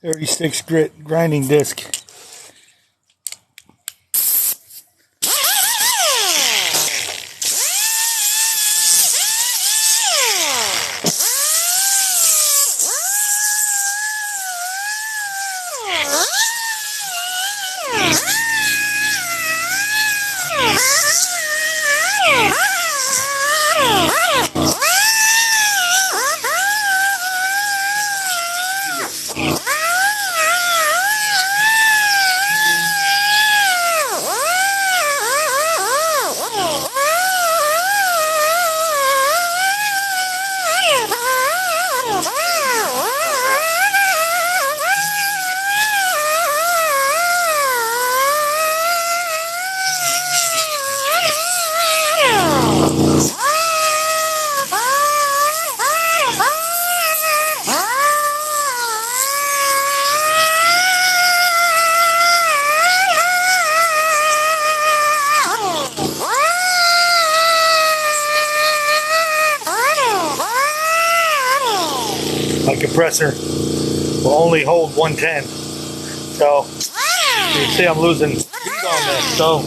Thirty-six grit grinding disc. My compressor will only hold 110, so you see I'm losing speed on this, so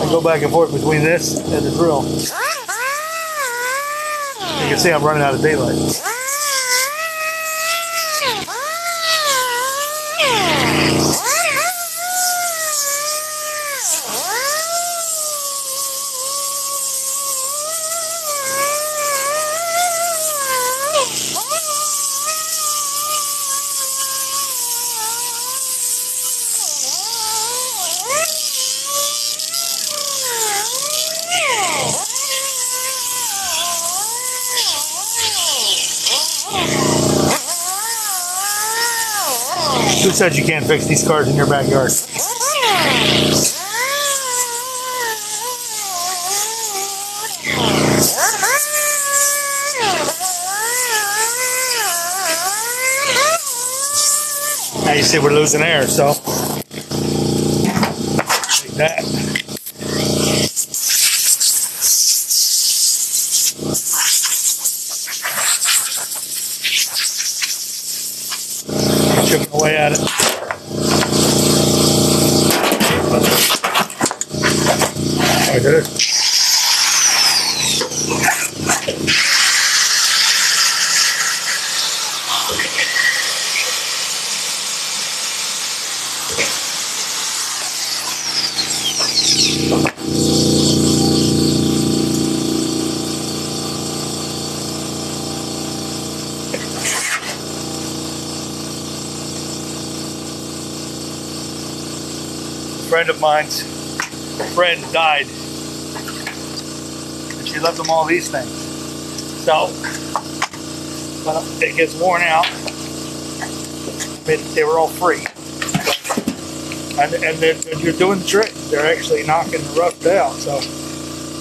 I go back and forth between this and the drill. You can see I'm running out of daylight. Who said you can't fix these cars in your backyard? Now you see we're losing air, so like that. Chipping away at it. Like this. A friend of mine's friend died, and she left them all these things. So when it gets worn out, they were all free, and you're doing the trick. They're actually knocking the rust out. So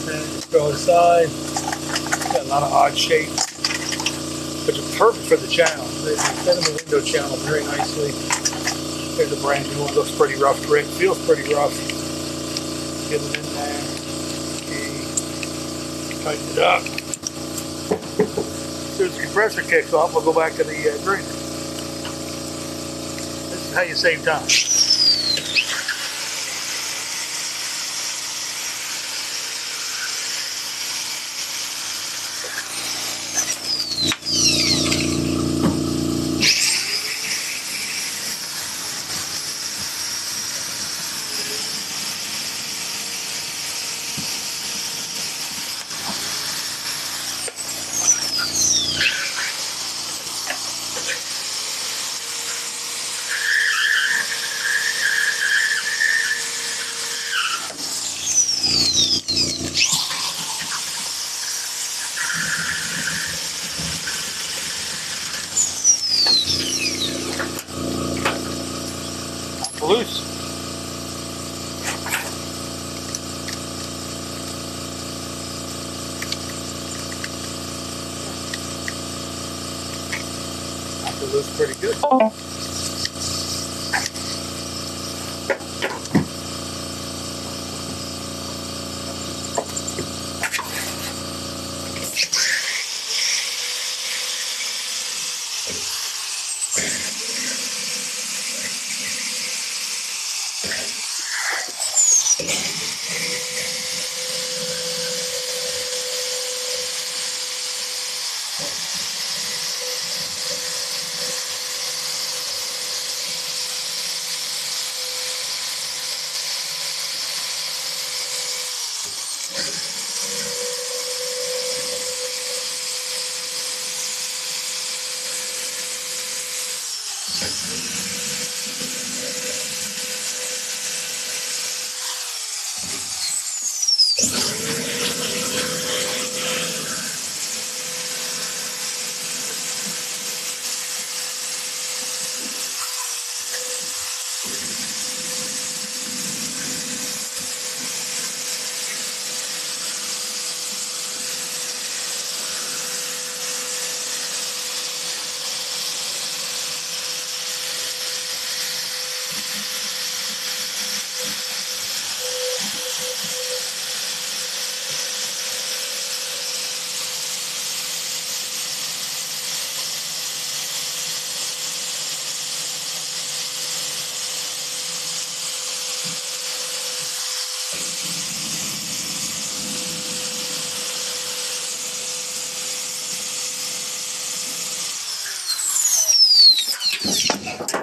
then just go aside. Got a lot of odd shapes, but it's perfect for the channel. They fit in the window channel very nicely. There's a brand new one. Looks pretty rough trick. Feels pretty rough. Get it in there. Okay. Tighten it up. As soon as the compressor kicks off, we'll go back to the grinder. This is how you save time. loose. Knocked it loose pretty good.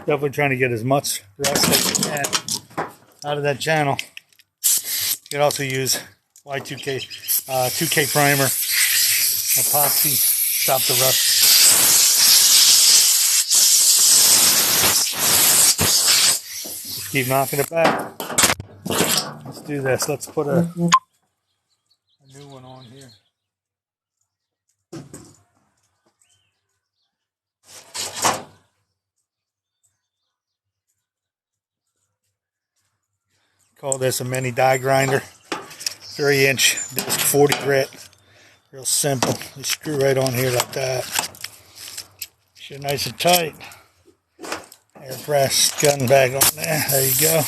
Definitely trying to get as much rust as you can out of that channel. You can also use Y2K 2K primer, epoxy, stop the rust. Just keep knocking it back. Let's do this. Let's put a new one on here. Call this a mini die grinder. 3-inch disc 40 grit. Real simple. You screw right on here like that. Shit nice and tight. Air press gun bag on there. There you go.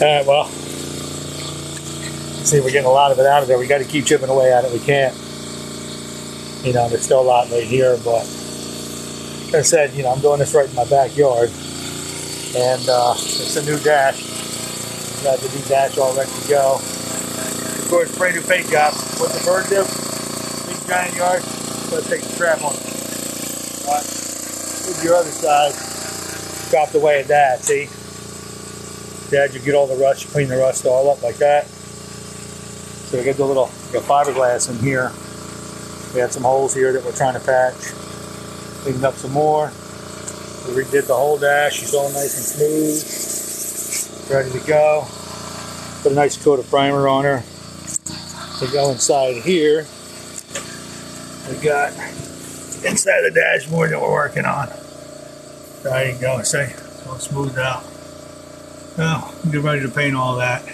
Alright, well, let's see if we're getting a lot of it out of there. We got to keep chipping away at it. We can't, you know, there's still a lot right here, but like I said, you know, I'm doing this right in my backyard, and it's a new dash. Got the new dash all ready to go. Of course, brand new paint job. What the bird do? Big giant yard. Let's take the trap on it. Alright, here's your other side. Dropped away at that, see? Dad, you get all the rust, you clean the rust all up like that. So we got the little fiberglass in here. We had some holes here that we're trying to patch. Cleaned up some more. We redid the whole dash. She's all nice and smooth. Ready to go. Put a nice coat of primer on her. To go inside here, we got inside the dashboard that we're working on. There you go. See, it's all smoothed out. Well, get ready to paint all that.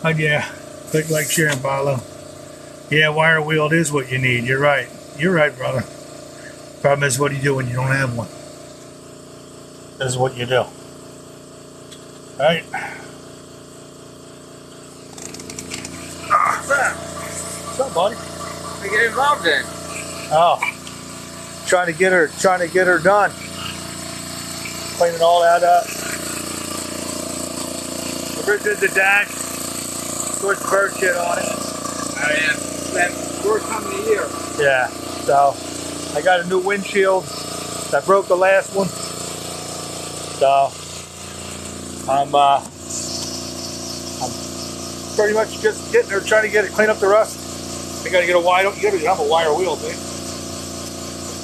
Oh yeah, click, like, share, and follow. Yeah, wire wheeled is what you need. You're right. You're right, brother. Problem is, what do you do when you don't have one? This is what you do. Right? What's up, buddy? What do you get involved in? Oh, trying to get her done. Cleaning all that up. We did the dash. Put the bird shit on it. Oh yeah, that first time of the year. Yeah. So I got a new windshield. I broke the last one. So I'm pretty much just getting her, trying to get it, clean up the rust. I gotta get a wide. You gotta have a wire wheel, dude. A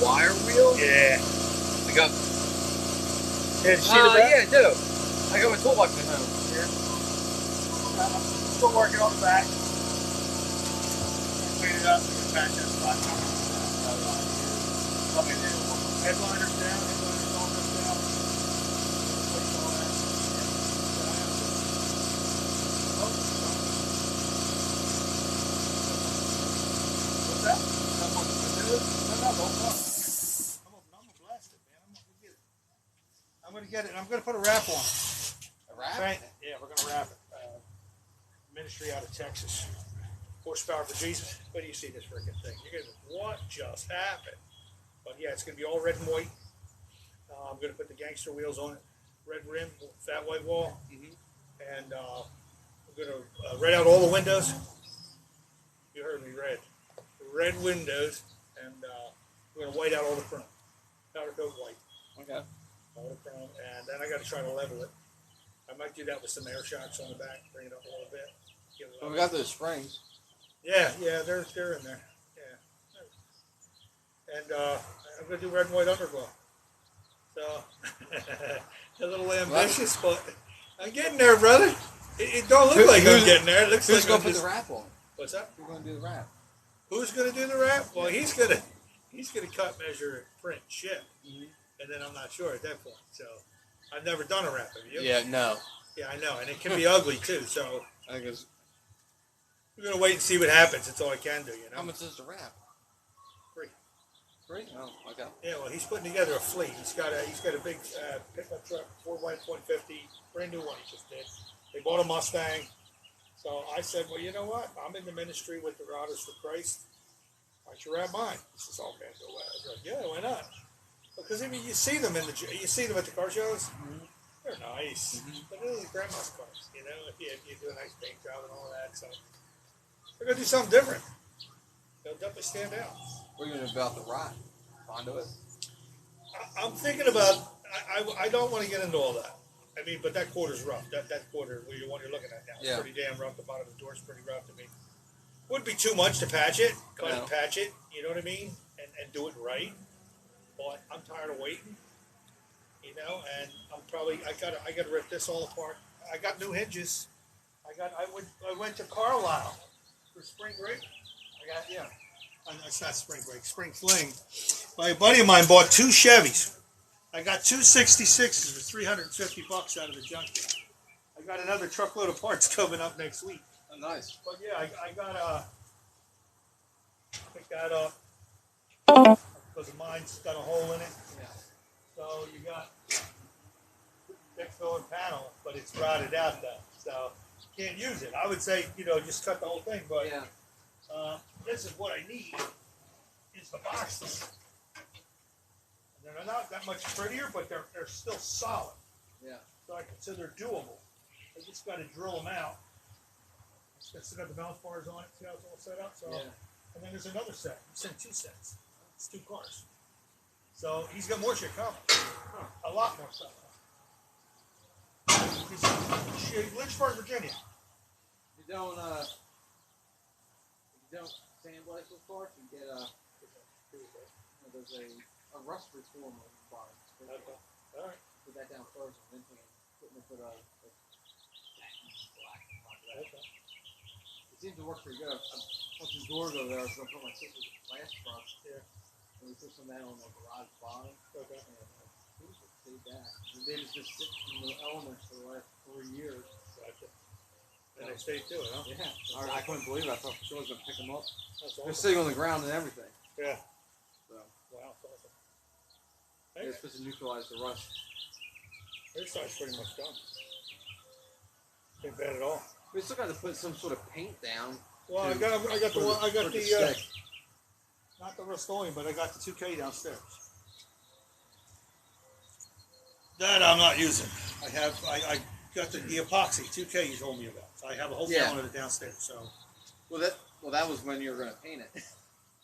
wire wheel? Yeah. I got. Yeah, see the back? Yeah, I do. I got my toolbox at home. Yeah. I'm still working on the back. Clean it up. I'm gonna patch that spot. Headliners down. Headliners all goes down. Replace all that. What's that? No, don't talk. I'm gonna blast it, man. I'm gonna get it. I'm gonna put a wrap on. A wrap? Right? Yeah, we're gonna wrap it. Ministry out of Texas. Horsepower for Jesus. Wait till you see this freaking thing. You're gonna go, what just happened? But yeah, it's gonna be all red and white. I'm gonna put the gangster wheels on it. Red rim, fat white wall. And we're gonna red out all the windows. You heard me, red. Red windows, and we're gonna white out all the chrome. Powder coat white. Okay. All the chrome, and then I got to try to level it. I might do that with some air shocks on the back, bring it up a little bit. Well, we got those springs. Yeah, they're in there. Yeah. And I'm gonna do red and white underglow. So a little ambitious, but I'm getting there, brother. It don't look like I'm getting there. It looks Who's like gonna I'm put just... the wrap on? What's that? Who's gonna do the wrap? Who's gonna do the wrap? Well, he's gonna cut, measure, print, ship, and then I'm not sure at that point. So I've never done a wrap. Have you? Yeah, no. Yeah, I know, and it can be ugly too. So I think it's. we're gonna wait and see what happens. That's all I can do, you know. How much is the wrap? Free. Free? Oh, okay. Yeah, well, he's putting together a fleet. He's got a big pickup truck, 4x150, brand new one he just did. They bought a Mustang. So I said, well, you know what? I'm in the ministry with the Routers for Christ. Why don't you wrap mine? He says, oh, man, go away. I was like, yeah, why not? Because I mean, you see them at the car shows. They're nice, but they're the grandma's cars. You know, if you do a nice paint job and all that. So we're gonna do something different. They'll definitely stand out. What are you gonna do about the rot? Conduit? I'm thinking about. I don't want to get into all that. I mean, but that quarter's rough. That quarter, the one you're looking at now, is pretty damn rough. The bottom of the door's pretty rough to me. Wouldn't be too much to patch it, patch it. You know what I mean, and do it right. But I'm tired of waiting. You know, and I gotta rip this all apart. I got new hinges. I went to Carlisle for spring break. It's not spring break, spring fling. My buddy of mine bought 2 Chevys. I got 2 66s for $350 out of the junkyard. I got another truckload of parts coming up next week. Oh, nice. But yeah, I got because mine's got a hole in it. Yeah. So you got thick filling panel, but it's rotted out though, so you can't use it. I would say, just cut the whole thing, but this is what I need is the boxes. And they're not that much prettier, but they're still solid. Yeah. So I consider they're doable. I just got to drill them out. It's got the mouth bars on it. See how it's all set up. So, and then there's another set. You sent 2 sets. It's 2 cars. So he's got more shit coming. A lot more stuff. Lynchburg, Virginia. You don't sandblast those parts, you get there's a rust reformer on the bottom. Okay. All right. Put that down first, and then put a black on top of that. Okay. It seems to work pretty good. Once the doors over there, I was going to put my sister's glass front. Yeah. And we put some of that on the garage bottom. Okay. And we just did that. And they just sit in the elements for the last 4 years. Gotcha. And they stayed to it, huh? Yeah. I couldn't believe it. I thought for sure I was going to pick them up. That's They're awesome. sitting on the ground and everything. Yeah. So, Wow, that's awesome. they're supposed to neutralize the rust. Their side's pretty much done. Ain't bad at all. We still got to put some sort of paint down. Well, I got the not the Rust-Oleum, but I got the 2K downstairs. That I'm not using. I got the epoxy 2K you told me about. So I have a whole gallon of it downstairs. So. Well, that was when you were going to paint it.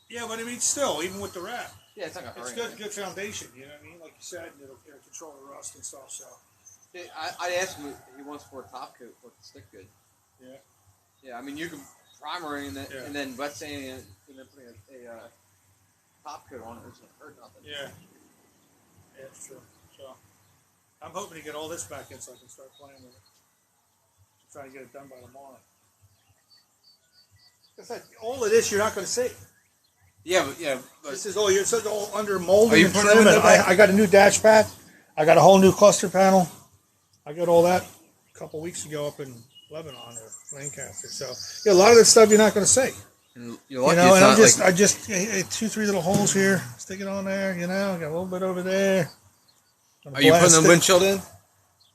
Yeah, but I mean, still, even with the wrap, Yeah, it's not going to hurt. it's good foundation. You know what I mean? Like you said, it'll control the rust and stuff. So. Yeah, I asked him if he wants for a top coat for it to stick good. Yeah. Yeah, I mean, you can primer it and then wet sanding it and then putting a top coat on it. It's going to hurt nothing. Yeah. Yeah, it's true. So. I'm hoping to get all this back in so I can start playing with it. I'm trying to get it done by tomorrow. Like I said, all of this you're not going to see. Yeah, but This is all under molding. Are you and putting trim, them in and the back? I got a new dash pad. I got a whole new cluster panel. I got all that a couple weeks ago up in Lebanon or Lancaster. So yeah, a lot of this stuff you're not going to see. you're lucky And it's not I just 2-3 little holes here. Stick it on there. I got a little bit over there. Are you putting the windshield in?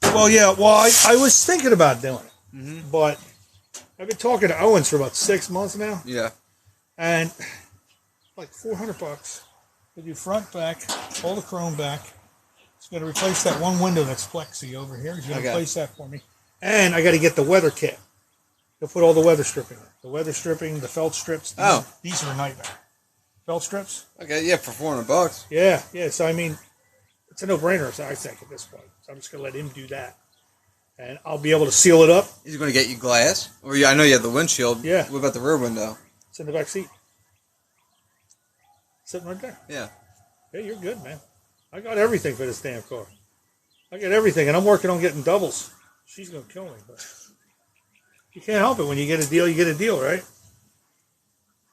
Well, yeah. Well, I was thinking about doing it, but I've been talking to Owens for about 6 months now, Yeah. and like $400. They do front, back, all the chrome back. It's going to replace that one window that's flexi over here. He's going to replace that for me, and I got to get the weather kit. He'll put all the weather stripping in. The weather stripping, the felt strips. These are a nightmare. Felt strips. Okay, yeah, for $400. Yeah. So I mean, it's a no-brainer, I think, at this point. So I'm just going to let him do that. And I'll be able to seal it up. He's going to get you glass? Or I know you have the windshield. Yeah. What about the rear window? It's in the back seat. Sitting right there. Yeah. Yeah, you're good, man. I got everything for this damn car. I got everything, and I'm working on getting doubles. She's going to kill me, but you can't help it. When you get a deal, you get a deal, right?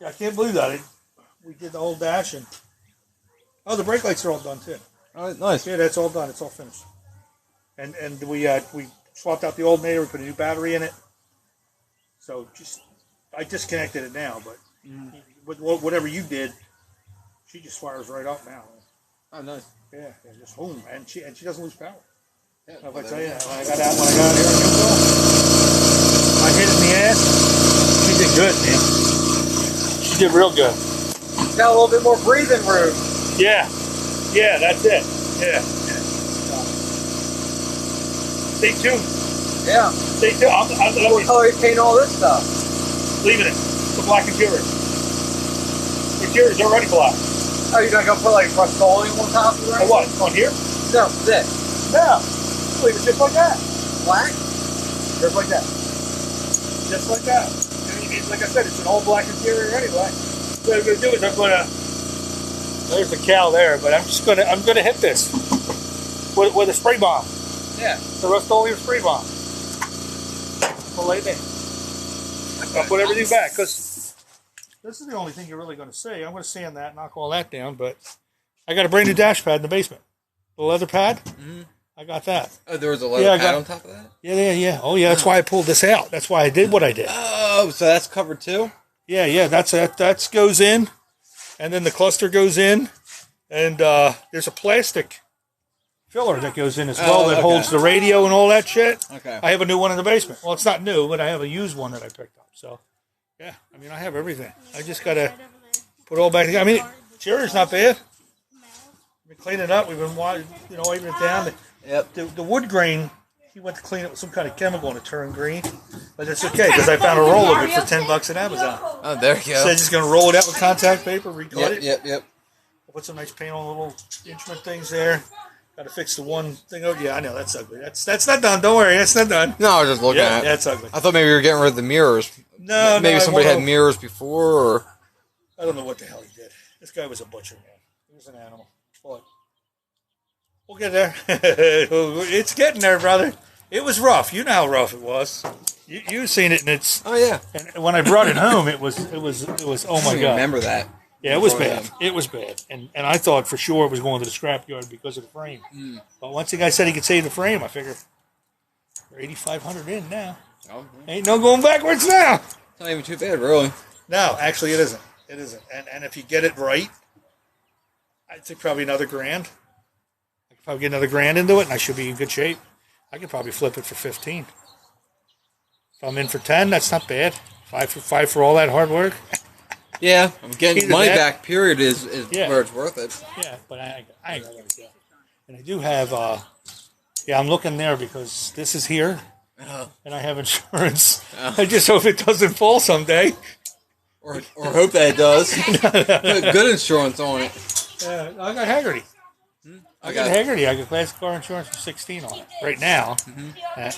Yeah, I can't believe that. We did the whole dash, and the brake lights are all done, too. All right, nice. Yeah, that's all done. It's all finished. And we swapped out the old motor. We put a new battery in it. So I disconnected it now, but with whatever you did, she just fires right up now. Oh, nice. Yeah, just boom, and she doesn't lose power. Yeah, If I tell you that, when I got out here in Newcastle, I hit it in the ass. She did good, man. She did real good. Got a little bit more breathing room. Yeah, that's it. Yeah. Stay tuned. Yeah. Stay tuned. What color you paint all this stuff? Leaving it. The black interior. The interior's already black. Oh, you're not going to put like Rust-Oleum on top of it? Or what? On here? No, this. No. Leave it just like that. Black? Just like that. Just like that. And like I said, it's an all black interior anyway. What I'm gonna do is I'm gonna. There's the cow there, but I'm gonna hit this with a spray bomb. Yeah. The Rust-Oleum spray bomb. I'll lay it in. I'll put everything back because this is the only thing you're really going to see. I'm going to sand that, knock all that down, but I got a brand new dash pad in the basement. The leather pad. I got that. Oh, there was a leather pad on top of that? Yeah. Oh, yeah. That's why I pulled this out. That's why I did what I did. Oh, so that's covered too? Yeah. That goes in, and then the cluster goes in, and there's a plastic filler that goes in as well that holds the radio and all that shit. Okay. I have a new one in the basement. Well, it's not new, but I have a used one that I picked up. So, yeah. I mean, I have everything. I just got to put it all back together. I mean, interior's not bad. We've been cleaning it up. We've been, wiping it down. Yep. The wood grain, he went to clean it with some kind of chemical and it turned green. But it's okay because I found a roll of it for $10 at Amazon. Oh, there you go. So I'm just going to roll it out with contact paper, recut it. Yep. Put some nice paint on the little instrument things there. Got to fix the one thing. Oh, yeah, I know. That's ugly. That's not done. Don't worry. That's not done. No, I was just looking at it. That's ugly. I thought maybe you were getting rid of the mirrors. No, maybe somebody had mirrors before, or I don't know what the hell he did. This guy was a butcher, man. He was an animal. But we'll get there. It's getting there, brother. It was rough. You know how rough it was. You've seen it, and it's. Oh yeah. And when I brought it home, it was. Oh my god. Remember that? Yeah, it was bad. It was bad, and I thought for sure it was going to the scrapyard because of the frame. But once the guy said he could save the frame, I figured We're 8,500 in now. Oh, Ain't no going backwards now. it's not even too bad, really. No, actually, it isn't. It isn't. And if you get it right, I'd say probably another grand. I could probably get another grand into it, and I should be in good shape. I could probably flip it for 15. If I'm in for 10, that's not bad. Five for all that hard work. Yeah, I'm getting Either money that- back. Period is Yeah. where it's worth it. Yeah, but I ain't gonna let it go. And I do have. Yeah, I'm looking there because this is here, and I have insurance. I just hope it doesn't fall someday. Or hope that it does. Put good insurance on it. I got Haggerty. I got Haggerty. I got classic car insurance for 16 on it right now,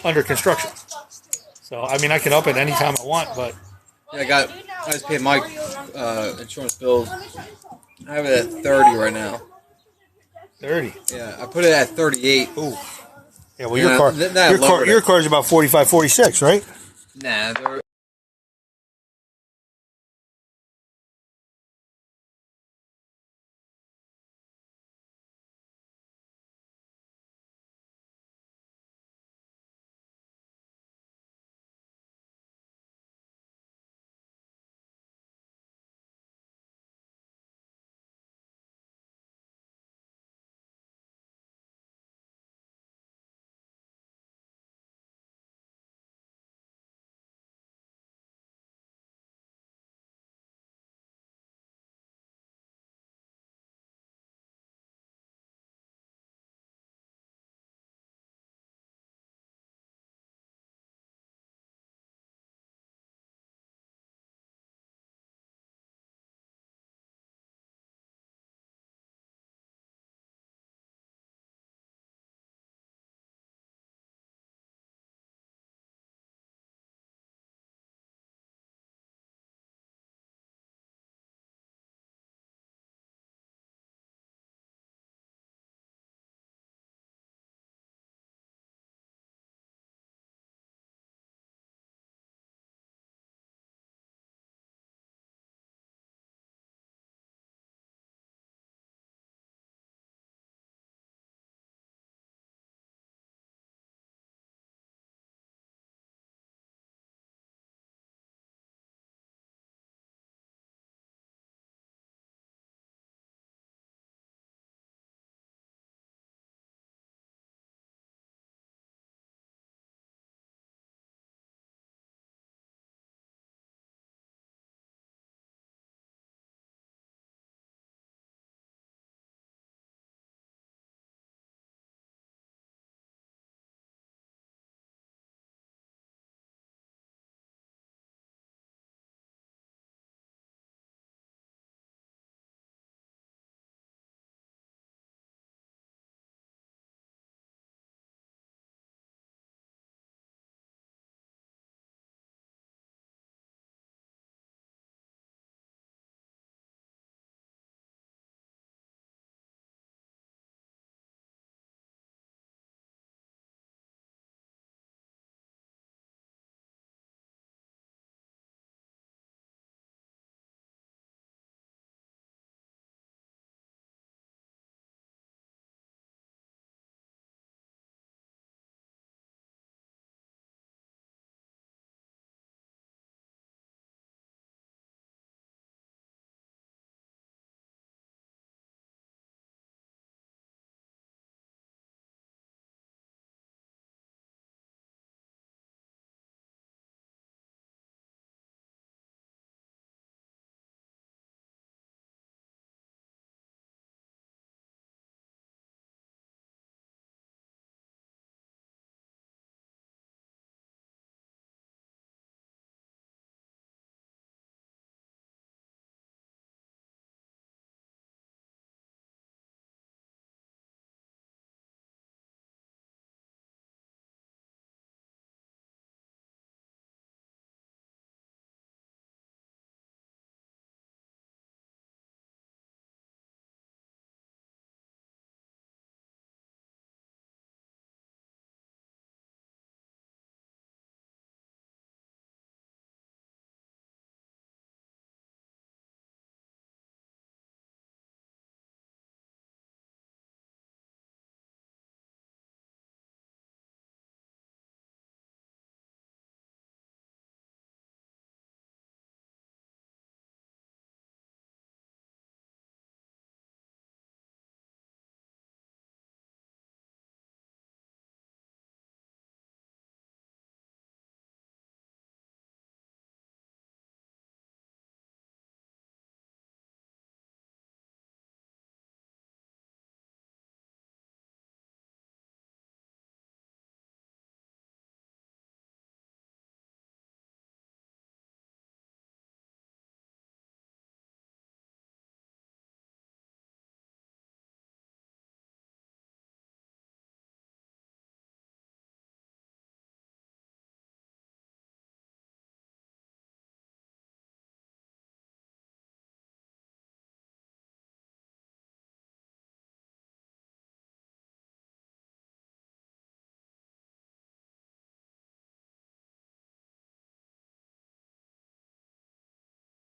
under construction. So I mean, I can up it anytime I want, but Yeah, I just paid my insurance bills. I have it at 30 right now. 30. Yeah, I put it at 38. Ooh. Yeah, well, Yeah, your car, that lowered your it. car's about 45, 46, right? Nah,